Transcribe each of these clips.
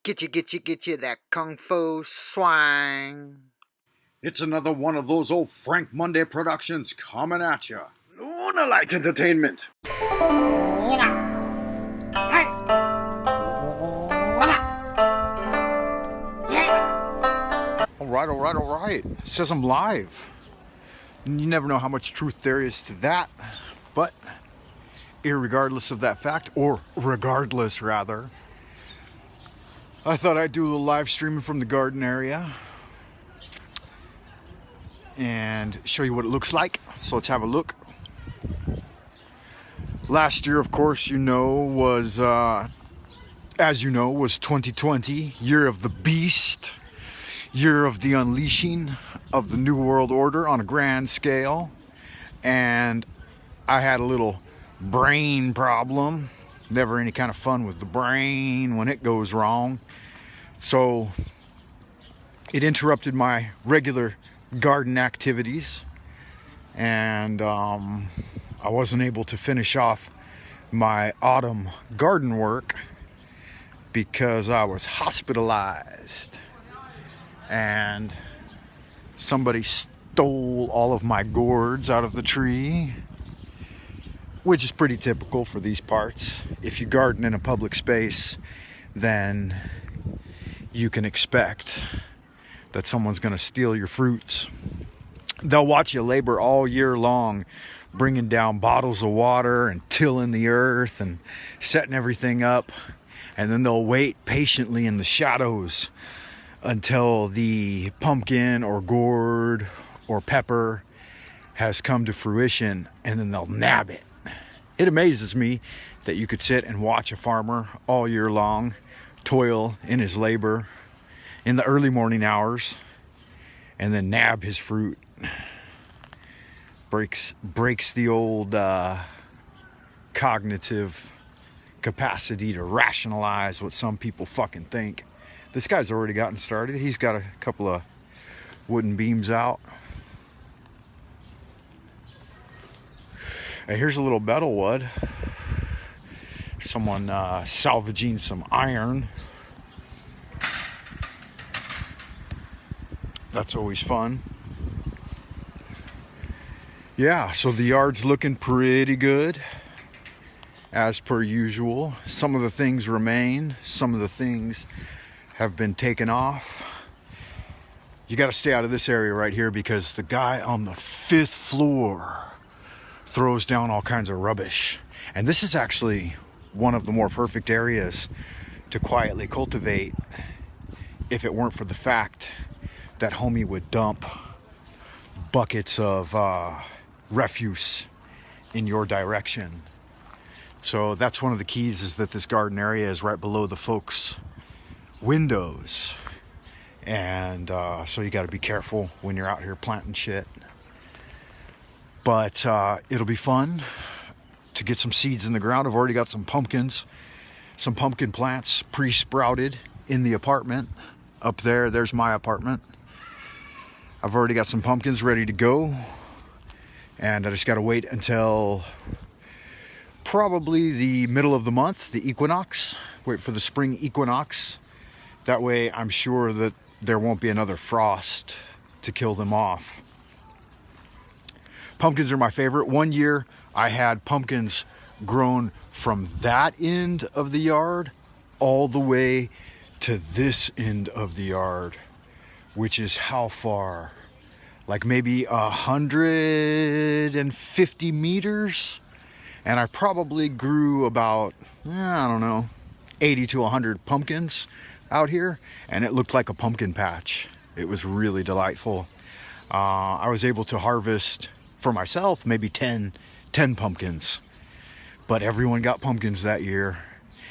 Get you that kung fu swang. It's another one of those old Frank Monday productions coming at ya. Una Light Entertainment. All right. It says I'm live. You never know how much truth there is to that. But irregardless of that fact, or regardless rather, I thought I'd do a little live streaming from the garden area and show you what it looks like. So let's have a look. Last year, of course, was, as you know, was 2020, year of the beast, year of the unleashing of the New World Order on a grand scale. And I had a little brain problem. Never any kind of fun with the brain when it goes wrong. So it interrupted my regular garden activities, and I wasn't able to finish off my autumn garden work because I was hospitalized and somebody stole all of my gourds out of the tree, which is pretty typical for these parts. If you garden in a public space, then you can expect that someone's going to steal your fruits. They'll watch you labor all year long, bringing down bottles of water and tilling the earth and setting everything up. And then they'll wait patiently in the shadows until the pumpkin or gourd or pepper has come to fruition, and then they'll nab it. It amazes me that you could sit and watch a farmer all year long toil in his labor in the early morning hours and then nab his fruit. Breaks the old cognitive capacity to rationalize what some people fucking think. This guy's already gotten started. He's got a couple of wooden beams out. And here's a little betel wood. Someone salvaging some iron. That's always fun. Yeah, so the yard's looking pretty good, as per usual. Some of the things remain. Some of the things have been taken off. You got to stay out of this area right here because the guy on the 5th floor throws down all kinds of rubbish. And this is actually one of the more perfect areas to quietly cultivate if it weren't for the fact that homie would dump buckets of refuse in your direction. So that's one of the keys, is that this garden area is right below the folks' windows. And so you got to be careful when you're out here planting shit. But it'll be fun to get some seeds in the ground. I've already got some pumpkins, some pumpkin plants pre-sprouted in the apartment. Up there, there's my apartment. I've already got some pumpkins ready to go. And I just got to wait until probably the middle of the month, the equinox. Wait for the spring equinox. That way I'm sure that there won't be another frost to kill them off. Pumpkins are my favorite. One year I had pumpkins grown from that end of the yard all the way to this end of the yard, which is how far? Like maybe 150 meters. And I probably grew about, I don't know, 80 to 100 pumpkins out here. And it looked like a pumpkin patch. It was really delightful. I was able to harvest for myself maybe 10 pumpkins. But everyone got pumpkins that year.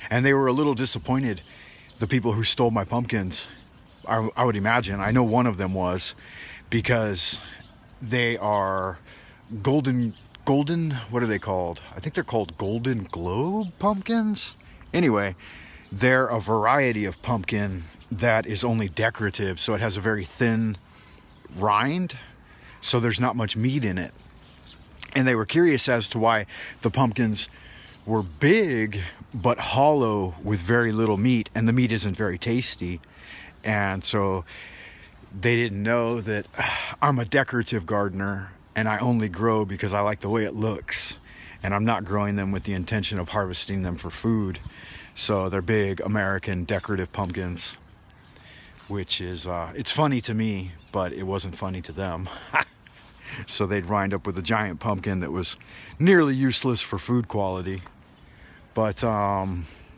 And they were a little disappointed, the people who stole my pumpkins. I would imagine. I know one of them was, because they are golden, what are they called? I think they're called Golden Globe pumpkins. Anyway, they're a variety of pumpkin that is only decorative, so it has a very thin rind, so there's not much meat in it. And they were curious as to why the pumpkins were big but hollow with very little meat, and the meat isn't very tasty. And so they didn't know that I'm a decorative gardener and I only grow because I like the way it looks, and I'm not growing them with the intention of harvesting them for food. So they're big American decorative pumpkins, which is it's funny to me, but it wasn't funny to them. So they'd wind up with a giant pumpkin that was nearly useless for food quality. But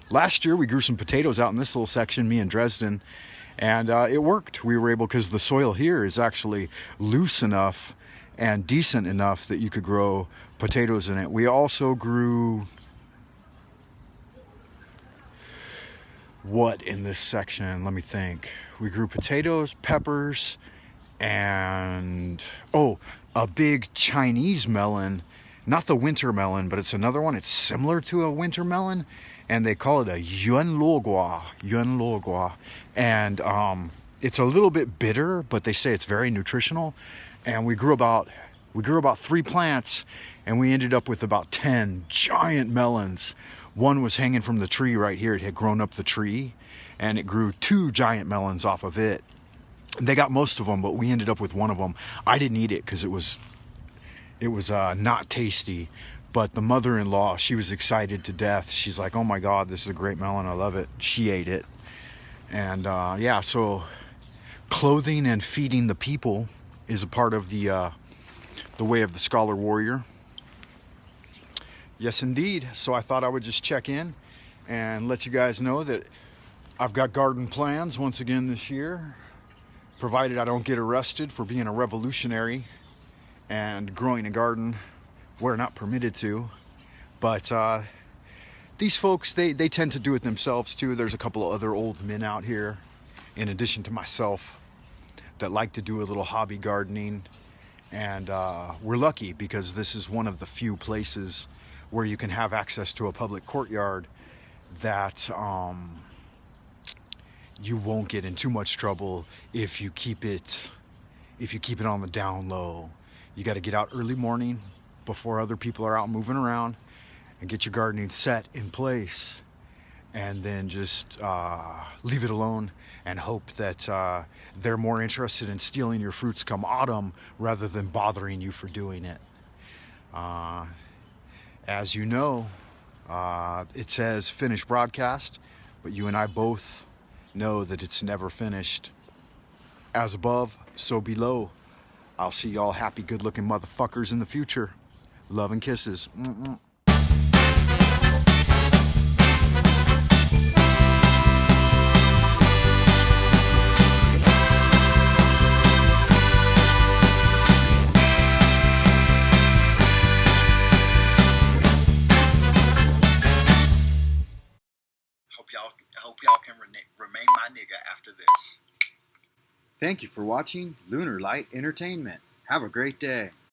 last year we grew some potatoes out in this little section, me and Dresden, and it worked. We were able, because the soil here is actually loose enough and decent enough that you could grow potatoes in it. We also grew what in this section? Let me think. We grew potatoes, peppers, and a big Chinese melon. Not the winter melon, but it's another one. It's similar to a winter melon, and they call it a yuan luogua. And it's a little bit bitter, but they say it's very nutritional. And we grew about 3 plants, and we ended up with about 10 giant melons. One was hanging from the tree right here. It had grown up the tree, and it grew 2 giant melons off of it. They got most of them, but we ended up with one of them. I didn't eat it because it was not tasty, but the mother-in-law, she was excited to death. She's like, oh my God, this is a great melon, I love it. She ate it. And yeah, so clothing and feeding the people is a part of the way of the scholar warrior. Yes, indeed. So I thought I would just check in and let you guys know that I've got garden plans once again this year, provided I don't get arrested for being a revolutionary and growing a garden where not permitted to. But these folks, they tend to do it themselves too. There's a couple of other old men out here, in addition to myself, that like to do a little hobby gardening. And we're lucky because this is one of the few places where you can have access to a public courtyard that you won't get in too much trouble if you keep it on the down low. You got to get out early morning before other people are out moving around and get your gardening set in place, and then just leave it alone and hope that they're more interested in stealing your fruits come autumn rather than bothering you for doing it. As you know, it says finished broadcast, but you and I both know that it's never finished. As above, so below. I'll see y'all happy, good-looking motherfuckers in the future. Love and kisses. Mm-mm. Hope y'all can remain my nigga after this. Thank you for watching Lunar Light Entertainment. Have a great day.